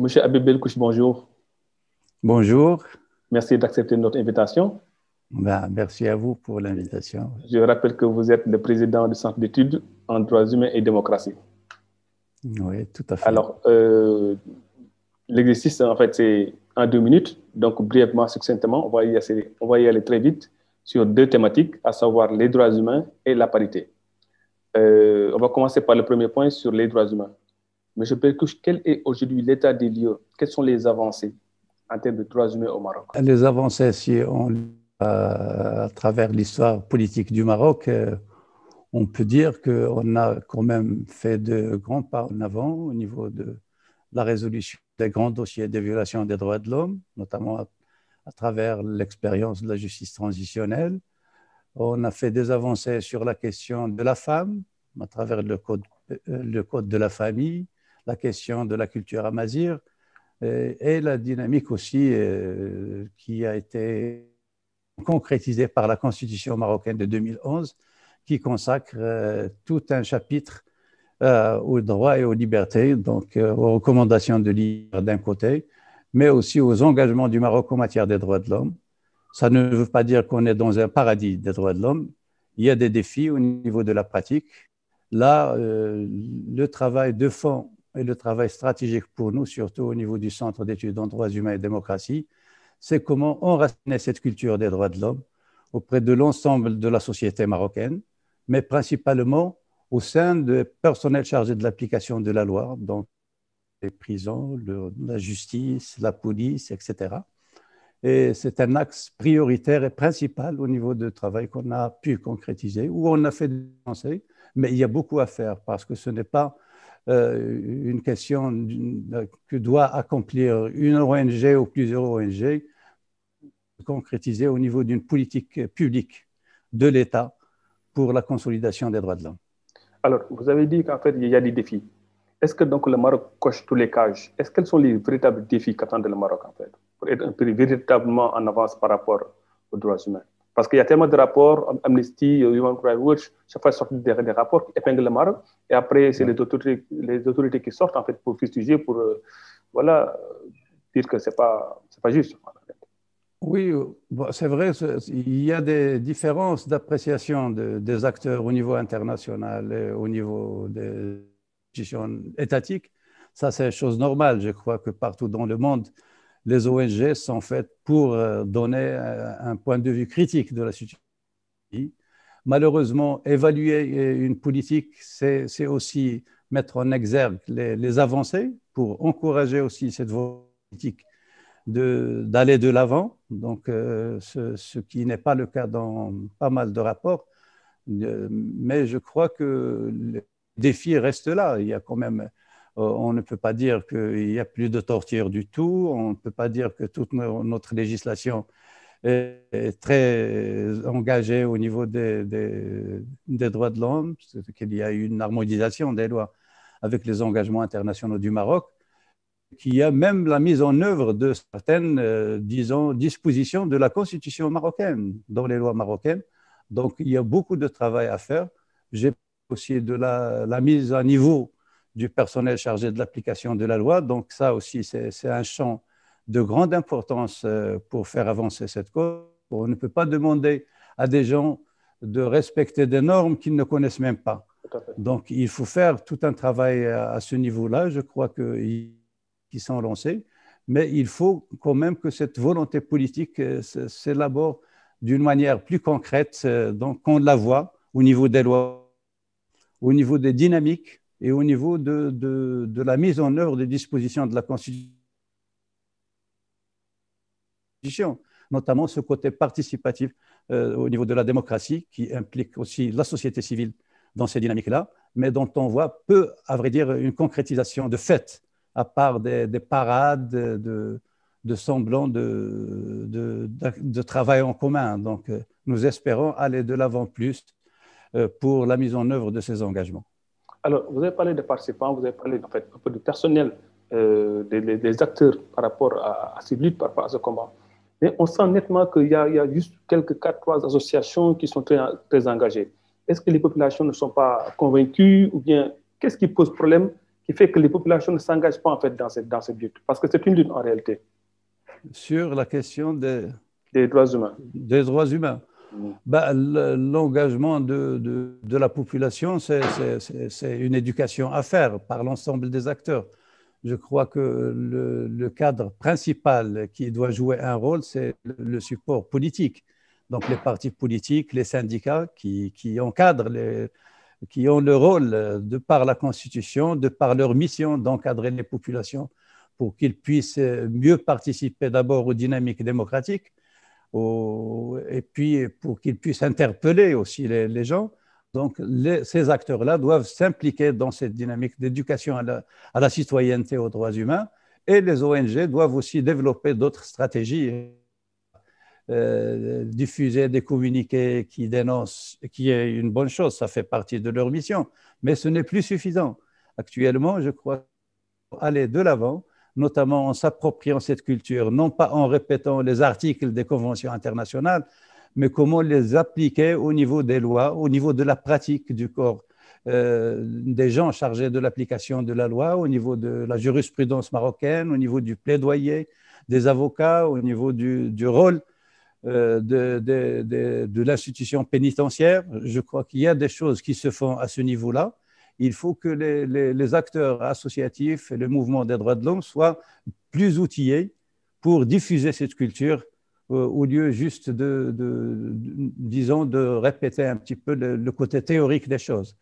Monsieur Habib Belkouch, bonjour. Bonjour. Merci d'accepter notre invitation. Merci à vous pour l'invitation. Je rappelle que vous êtes le président du Centre d'études en droits humains et démocratie. Oui, tout à fait. Alors, l'exercice, en fait, c'est en 2 minutes. Donc, brièvement, succinctement, on va y aller très vite sur deux thématiques, à savoir les droits humains et la parité. On va commencer par le premier point sur les droits humains. Monsieur Belkouch, quel est aujourd'hui l'état des lieux? Quelles sont les avancées en termes de droits humains au Maroc? Les avancées, si on à travers l'histoire politique du Maroc, on peut dire qu'on a quand même fait de grands pas en avant au niveau de la résolution des grands dossiers de violation des droits de l'homme, notamment à travers l'expérience de la justice transitionnelle. On a fait des avancées sur la question de la femme, à travers le code de la famille, la question de la culture amazigh et la dynamique aussi qui a été concrétisée par la Constitution marocaine de 2011, qui consacre tout un chapitre aux droits et aux libertés, donc aux recommandations de l'IR d'un côté, mais aussi aux engagements du Maroc en matière des droits de l'homme. Ça ne veut pas dire qu'on est dans un paradis des droits de l'homme. Il y a des défis au niveau de la pratique. Là, le travail de fond et le travail stratégique pour nous, surtout au niveau du Centre d'études en droits humains et démocratie, c'est comment enraciner cette culture des droits de l'homme auprès de l'ensemble de la société marocaine, mais principalement au sein des personnels chargés de l'application de la loi, donc les prisons, la justice, la police, etc. Et c'est un axe prioritaire et principal au niveau de travail qu'on a pu concrétiser, où on a fait des avancées, mais il y a beaucoup à faire parce que ce n'est pas une question que doit accomplir une ONG ou plusieurs ONG, concrétiser au niveau d'une politique publique de l'État pour la consolidation des droits de l'homme. Alors, vous avez dit qu'en fait, il y a des défis. Est-ce que donc le Maroc coche tous les cases? Est-ce quels sont les véritables défis qu'attend le Maroc en fait, pour être un pays véritablement en avance par rapport aux droits humains? Parce qu'il y a tellement de rapports, Amnesty, Human Rights Watch, chaque fois sortent des rapports qui épinglent le Maroc, et après c'est les autorités qui sortent en fait pour fustiger, pour voilà, dire que c'est pas juste. Oui, bon, c'est vrai, il y a des différences d'appréciation des acteurs au niveau international et au niveau des institutions étatiques. Ça, c'est une chose normale. Je crois que partout dans le monde, les ONG sont faites pour donner un point de vue critique de la situation. Malheureusement, évaluer une politique, c'est aussi mettre en exergue les avancées pour encourager aussi cette politique d'aller de l'avant, donc ce qui n'est pas le cas dans pas mal de rapports. Mais je crois que le défi reste là. Il y a quand même, on ne peut pas dire qu'il n'y a plus de torture du tout, on ne peut pas dire que toute notre législation est très engagée au niveau des droits de l'homme, qu'il y a eu une harmonisation des lois avec les engagements internationaux du Maroc, qu'il y a même la mise en œuvre de certaines, disons, dispositions de la Constitution marocaine, dans les lois marocaines. Donc, il y a beaucoup de travail à faire. J'ai aussi de la mise à niveau du personnel chargé de l'application de la loi. Donc, ça aussi, c'est un champ de grande importance pour faire avancer cette cause. On ne peut pas demander à des gens de respecter des normes qu'ils ne connaissent même pas. Donc, il faut faire tout un travail à ce niveau-là. Je crois qui sont lancés, mais il faut quand même que cette volonté politique s'élabore d'une manière plus concrète, donc qu'on la voit au niveau des lois, au niveau des dynamiques et au niveau de la mise en œuvre des dispositions de la Constitution, notamment ce côté participatif au niveau de la démocratie qui implique aussi la société civile dans ces dynamiques-là, mais dont on voit peu, à vrai dire, une concrétisation de fait, à part des parades de semblants de travail en commun. Donc, nous espérons aller de l'avant plus pour la mise en œuvre de ces engagements. Alors, vous avez parlé des participants, vous avez parlé en fait, un peu du personnel, des acteurs par rapport à ces luttes, par rapport à ce combat. Mais on sent nettement qu'il y a juste quelques 4-3 associations qui sont très, très engagées. Est-ce que les populations ne sont pas convaincues ou bien qu'est-ce qui pose problème qui fait que les populations ne s'engagent pas en fait dans cette lutte? Parce que c'est une lutte en réalité. Sur la question des droits humains. Des droits humains. Ben, l'engagement de la population, c'est une éducation à faire par l'ensemble des acteurs. Je crois que le cadre principal qui doit jouer un rôle, c'est le support politique. Donc les partis politiques, les syndicats qui encadrent, qui ont le rôle, de par la Constitution, de par leur mission, d'encadrer les populations pour qu'ils puissent mieux participer d'abord aux dynamiques démocratiques, et puis pour qu'ils puissent interpeller aussi les gens. Donc, ces acteurs-là doivent s'impliquer dans cette dynamique d'éducation à la citoyenneté, aux droits humains, et les ONG doivent aussi développer d'autres stratégies, diffuser des communiqués qui dénoncent, qui est une bonne chose, ça fait partie de leur mission, mais ce n'est plus suffisant. Actuellement, je crois qu'il faut aller de l'avant, notamment en s'appropriant cette culture, non pas en répétant les articles des conventions internationales, mais comment les appliquer au niveau des lois, au niveau de la pratique du corps des gens chargés de l'application de la loi, au niveau de la jurisprudence marocaine, au niveau du plaidoyer des avocats, au niveau du rôle de l'institution pénitentiaire. Je crois qu'il y a des choses qui se font à ce niveau-là. Il faut que les acteurs associatifs et le mouvement des droits de l'homme soient plus outillés pour diffuser cette culture au lieu juste disons, de répéter un petit peu le côté théorique des choses.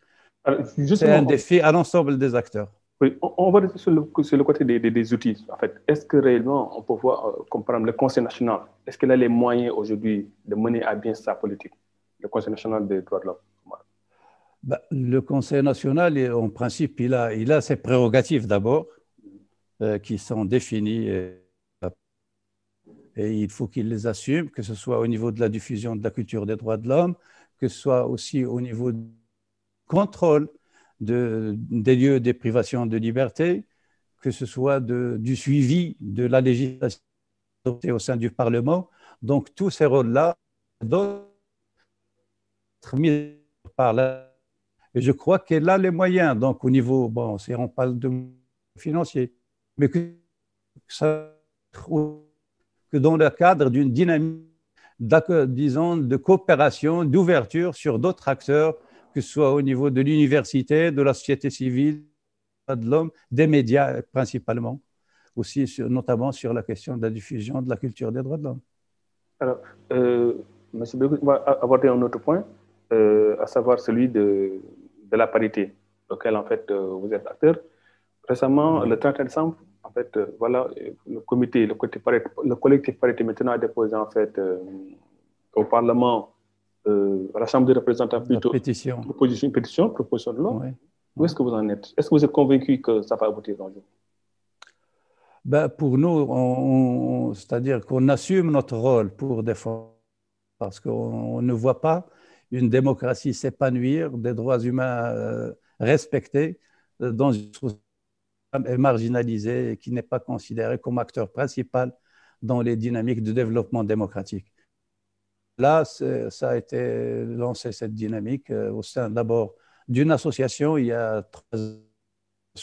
C'est un défi à l'ensemble des acteurs. Oui, on va rester sur le côté des outils. En fait, est-ce que réellement on peut voir, comme par exemple le Conseil national, est-ce qu'il a les moyens aujourd'hui de mener à bien sa politique, le Conseil national des droits de l'homme? Ben, le Conseil national, en principe, il a ses prérogatives d'abord, qui sont définies, et il faut qu'il les assume, que ce soit au niveau de la diffusion de la culture des droits de l'homme, que ce soit aussi au niveau du contrôle des lieux des privations de liberté, que ce soit du suivi de la législation au sein du Parlement. Donc, tous ces rôles-là doivent être mis par la... Et je crois qu'elle a les moyens, donc au niveau, bon, si on parle de financier, mais que dans le cadre d'une dynamique, disons, de coopération, d'ouverture sur d'autres acteurs, que ce soit au niveau de l'université, de la société civile, de l'homme, des médias principalement, aussi notamment sur la question de la diffusion de la culture des droits de l'homme. Alors, M. Bégout, on va aborder un autre point, à savoir celui de la parité, auquel en fait vous êtes acteur. Récemment, le 31 décembre, en fait, voilà, le collectif parité maintenant a déposé en fait au Parlement, à la Chambre des représentants plutôt, une pétition, proposition de loi. Oui. Où est-ce que vous en êtes? Est-ce que vous êtes convaincu que ça va aboutir un jour? Ben, pour nous, c'est-à-dire qu'on assume notre rôle pour défendre, parce qu'on ne voit pas une démocratie s'épanouir, des droits humains respectés dans une société marginalisée et qui n'est pas considérée comme acteur principal dans les dynamiques de développement démocratique. Là, ça a été lancé, cette dynamique, au sein d'abord d'une association, il y a 3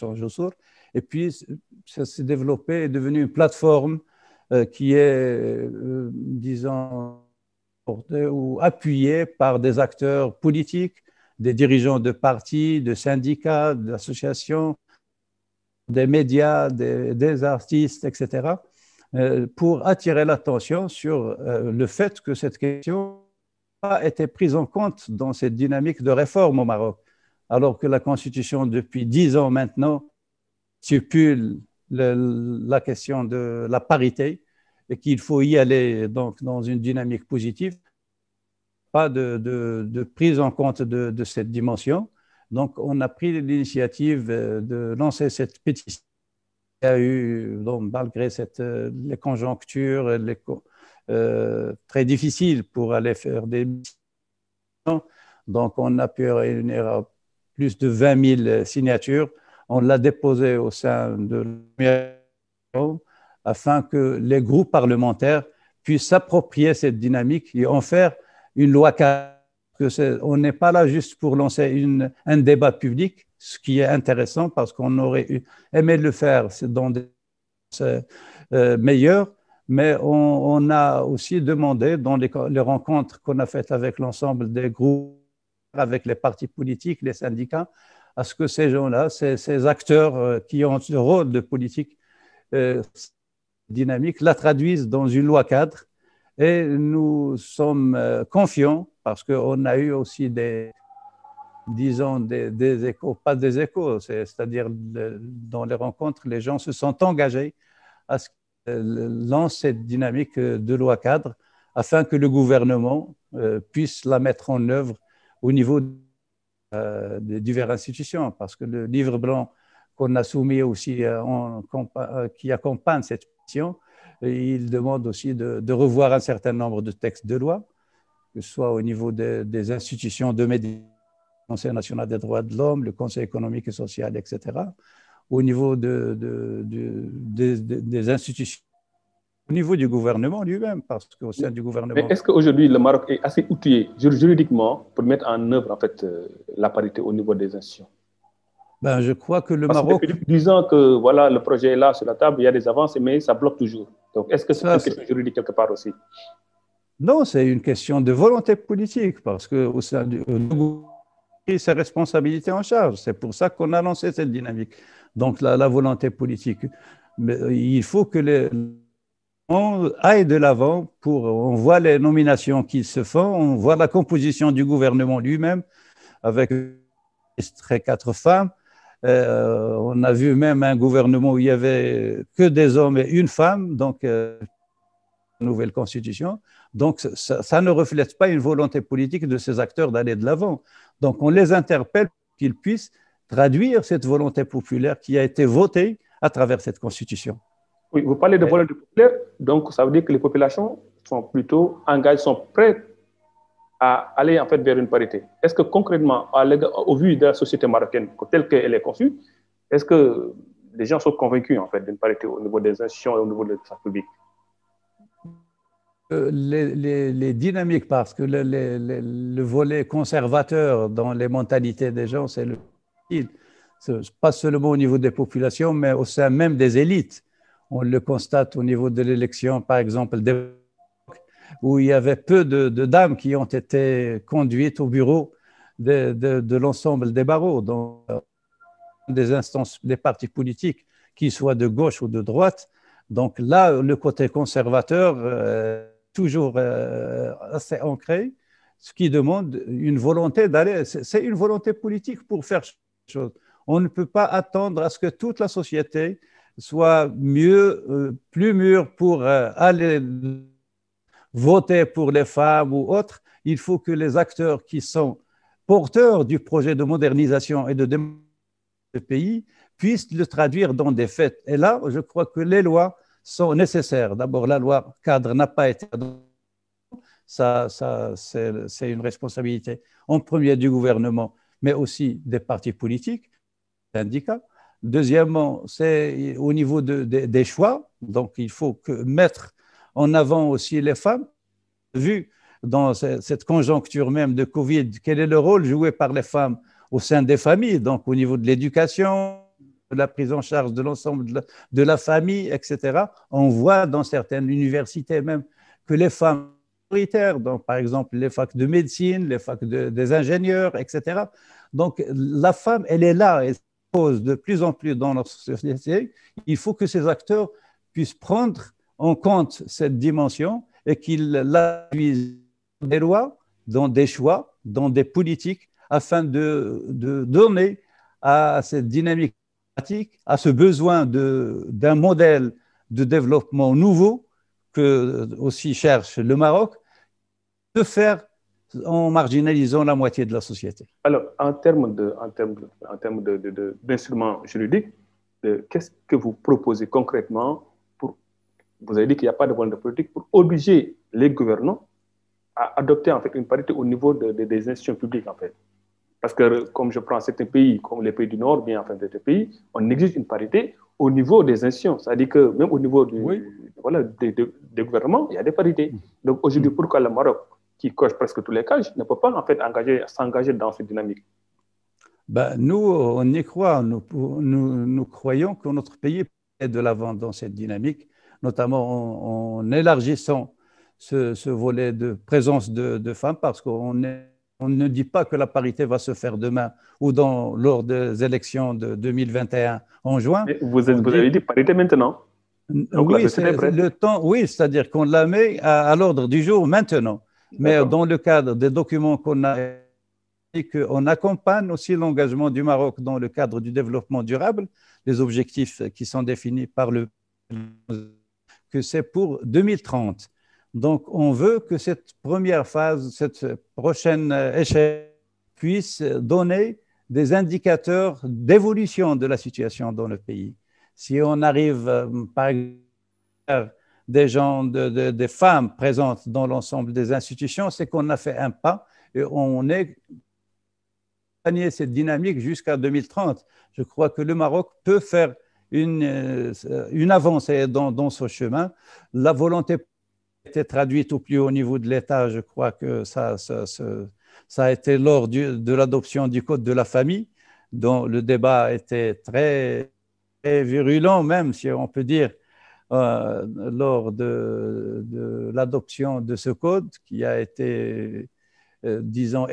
ans, et puis ça s'est développé et devenu une plateforme qui est, disons, ou appuyée par des acteurs politiques, des dirigeants de partis, de syndicats, d'associations, des médias, des artistes, etc., pour attirer l'attention sur le fait que cette question a été prise en compte dans cette dynamique de réforme au Maroc, alors que la Constitution, depuis 10 ans maintenant, stipule la question de la parité et qu'il faut y aller donc dans une dynamique positive, pas de prise en compte de cette dimension. Donc, on a pris l'initiative de lancer cette pétition. Il y a eu, donc, malgré les conjonctures très difficiles pour aller faire des missions, donc on a pu réunir plus de 20 000 signatures. On l'a déposée au sein de l'Union afin que les groupes parlementaires puissent s'approprier cette dynamique et en faire une loi cadre On n'est pas là juste pour lancer un débat public, ce qui est intéressant parce qu'on aurait aimé le faire dans des meilleurs, mais on a aussi demandé dans les rencontres qu'on a faites avec l'ensemble des groupes, avec les partis politiques, les syndicats, à ce que ces gens-là, ces acteurs qui ont ce rôle de politique dynamique, la traduisent dans une loi cadre. Et nous sommes confiants parce qu'on a eu aussi disons, des échos, pas des échos, c'est-à-dire dans les rencontres, les gens se sont engagés à ce lance cette dynamique de loi cadre afin que le gouvernement puisse la mettre en œuvre au niveau des diverses institutions, parce que le livre blanc qu'on a soumis aussi, qui accompagne cette mission, il demande aussi de revoir un certain nombre de textes de loi, que ce soit au niveau des institutions de médiation, le Conseil national des droits de l'homme, le Conseil économique et social, etc., au niveau des institutions, au niveau du gouvernement lui-même, parce qu'au sein du gouvernement… Mais est-ce qu'aujourd'hui, le Maroc est assez outillé juridiquement pour mettre en œuvre en fait, la parité au niveau des institutions? Ben, je crois que le Parce Maroc… que depuis 10 ans que voilà, le projet est là sur la table, il y a des avancées, mais ça bloque toujours. Donc, est-ce que c'est une question juridique quelque part aussi? Non, c'est une question de volonté politique, parce qu'au sein du gouvernement, ses responsabilités en charge. C'est pour ça qu'on a lancé cette dynamique. Donc, la volonté politique. Mais il faut que on aille de l'avant on voit les nominations qui se font, on voit la composition du gouvernement lui-même avec 4 femmes. On a vu même un gouvernement où il n'y avait que des hommes et une femme, donc nouvelle constitution. Donc, ça ne reflète pas une volonté politique de ces acteurs d'aller de l'avant. Donc, on les interpelle pour qu'ils puissent traduire cette volonté populaire qui a été votée à travers cette constitution. Oui, vous parlez de volonté populaire, donc ça veut dire que les populations sont plutôt engagées, sont prêtes à aller en fait vers une parité. Est-ce que concrètement, au vu de la société marocaine telle qu'elle est conçue, est-ce que les gens sont convaincus en fait d'une parité au niveau des institutions et au niveau de l'espace public? Les dynamiques, parce que le volet conservateur dans les mentalités des gens, c'est pas seulement au niveau des populations, mais au sein même des élites. On le constate au niveau de l'élection, par exemple, où il y avait peu de dames qui ont été conduites au bureau de l'ensemble des barreaux, dans des instances, des partis politiques, qu'ils soient de gauche ou de droite. Donc là, le côté conservateur, toujours assez ancré, ce qui demande une volonté d'aller, c'est une volonté politique pour faire chose. On ne peut pas attendre à ce que toute la société soit plus mûre pour aller voter pour les femmes ou autres. Il faut que les acteurs qui sont porteurs du projet de modernisation et de démocratie du pays puissent le traduire dans des faits. Et là, je crois que les lois sont nécessaires. D'abord, la loi cadre n'a pas été adoptée. Ça c'est une responsabilité en premier du gouvernement, mais aussi des partis politiques, des syndicats. Deuxièmement, c'est au niveau des choix. Donc, il faut mettre en avant aussi les femmes. Vu dans cette conjoncture même de Covid, quel est le rôle joué par les femmes au sein des familles, donc au niveau de l'éducation, de la prise en charge de l'ensemble de la famille, etc. On voit dans certaines universités même que les femmes minoritaires, donc par exemple les facs de médecine, les facs des ingénieurs, etc. Donc la femme, elle est là, elle se pose de plus en plus dans notre société. Il faut que ces acteurs puissent prendre en compte cette dimension et qu'ils la traduisent dans des lois, dans des choix, dans des politiques, afin de donner à cette dynamique pratique, à ce besoin d'un modèle de développement nouveau que aussi cherche le Maroc, de faire en marginalisant la moitié de la société. Alors, en termes d'instruments juridiques, qu'est-ce que vous proposez concrètement pour, vous avez dit qu'il n'y a pas de volonté politique, pour obliger les gouvernants à adopter en fait une parité au niveau des institutions publiques en fait? Parce que comme je prends certains pays, comme les pays du Nord, bien enfin certains pays, on exige une parité au niveau des institutions. C'est-à-dire que même au niveau des gouvernements, il y a des parités. Donc aujourd'hui, pourquoi le Maroc qui coche presque tous les cages, ne peut pas en fait s'engager dans cette dynamique? Ben, nous, on y croit. Nous croyons que notre pays est de l'avant dans cette dynamique, notamment en élargissant ce volet de présence de femmes, parce qu'on ne dit pas que la parité va se faire demain ou lors des élections de 2021 en juin. Mais vous avez dit parité maintenant. Donc oui, c'est le temps, oui, c'est-à-dire qu'on la met à l'ordre du jour maintenant. Mais dans le cadre des documents qu'on a, qu'on accompagne aussi l'engagement du Maroc dans le cadre du développement durable, les objectifs qui sont définis par que c'est pour 2030. Donc, on veut que cette première phase, cette prochaine échelle puisse donner des indicateurs d'évolution de la situation dans le pays. Si on arrive, par exemple, des femmes présentes dans l'ensemble des institutions, c'est qu'on a fait un pas et on est gagné cette dynamique jusqu'à 2030. Je crois que le Maroc peut faire une avancée dans ce chemin. La volonté a été traduite au plus haut niveau de l'État. Je crois que ça a été lors de l'adoption du Code de la famille, dont le débat était très virulent, même si on peut dire, lors de l'adoption de ce code qui a été, disons,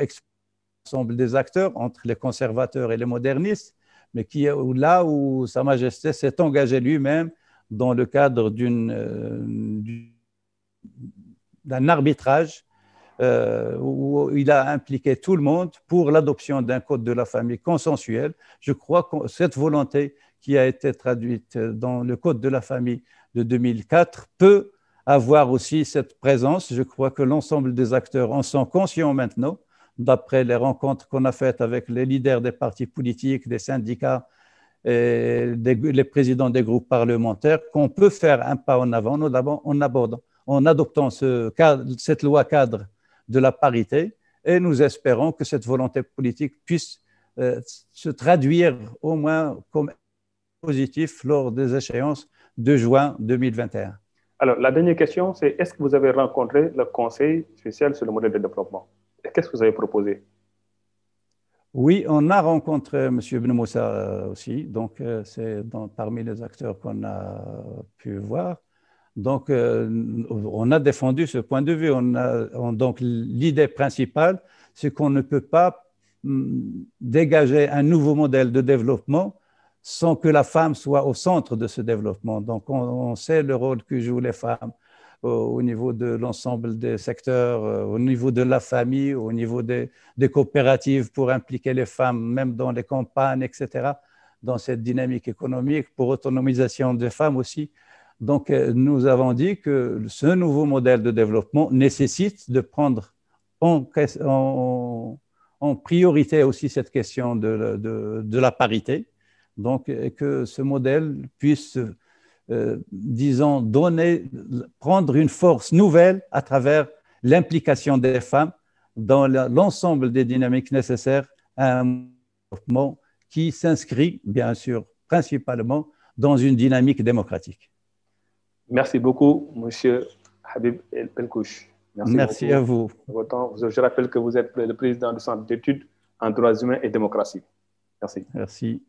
ensemble des acteurs entre les conservateurs et les modernistes, mais là où Sa Majesté s'est engagé lui-même dans le cadre d'un arbitrage où il a impliqué tout le monde pour l'adoption d'un code de la famille consensuel. Je crois que cette volonté qui a été traduite dans le code de la famille de 2004 peut avoir aussi cette présence. Je crois que l'ensemble des acteurs en sont conscients maintenant, d'après les rencontres qu'on a faites avec les leaders des partis politiques, des syndicats et les présidents des groupes parlementaires, qu'on peut faire un pas en avant, en adoptant cette loi cadre de la parité, et nous espérons que cette volonté politique puisse se traduire au moins comme positif lors des échéances de juin 2021. Alors, la dernière question, c'est est-ce que vous avez rencontré le Conseil spécial sur le modèle de développement? Et qu'est-ce que vous avez proposé? Oui, on a rencontré M. Ibn Moussa aussi, donc c'est parmi les acteurs qu'on a pu voir. Donc, on a défendu ce point de vue. Donc, l'idée principale, c'est qu'on ne peut pas dégager un nouveau modèle de développement sans que la femme soit au centre de ce développement. Donc, on sait le rôle que jouent les femmes au niveau de l'ensemble des secteurs, au niveau de la famille, au niveau des coopératives pour impliquer les femmes, même dans les campagnes, etc., dans cette dynamique économique, pour autonomisation des femmes aussi. Donc, nous avons dit que ce nouveau modèle de développement nécessite de prendre en priorité aussi cette question de la parité. Donc, que ce modèle puisse, disons, prendre une force nouvelle à travers l'implication des femmes dans l'ensemble des dynamiques nécessaires à un développement qui s'inscrit, bien sûr, principalement dans une dynamique démocratique. Merci beaucoup, M. Habib El Penchouch. Merci à vous. Je rappelle que vous êtes le président du Centre d'études en droits humains et démocratie. Merci. Merci.